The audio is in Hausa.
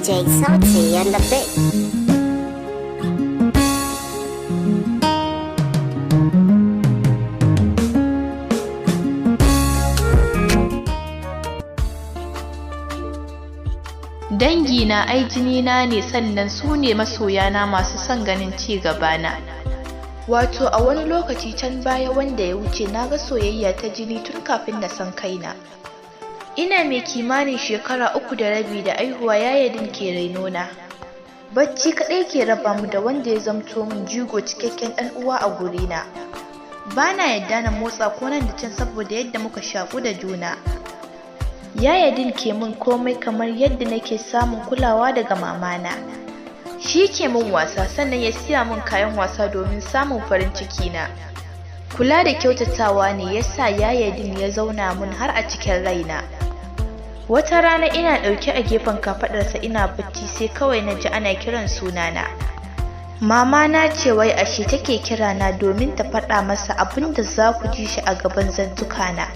DJ Sauti and the beat. Dangina ai jinina ne, sannan su ne masoyana masu son ganin ci gabana. Wato a wani lokaci can baya wanda ya wuce na ga soyayya ta jini tun kafin na san kaina. Ina mai kimanin shekara 3.5 da aihuwa yayadin ke rainona. Bacci kaɗai ke raba mu da wanda ya zamto min jigo cikakken ɗan uwa a gurina. Bana yadda na motsa ko nan da can saboda yadda muka shaku da juna. Yayadin ke min komai kamar yadda nake samun kulawa daga mamana. Shi ke min wasa sannan ya siya min kayan wasa domin samun farin ciki na. Kula da kyautatawa ne yasa Yayadin ya zauna min har a cikin raina. Wata rana ina ɗauke a gefen kafaɗarsa ina bacci sai kawai na ji ana kiran sunana. Mama na ce wai ashe take kirana domin ta faɗa masa abin da za ku ji shi a gaban zantukana.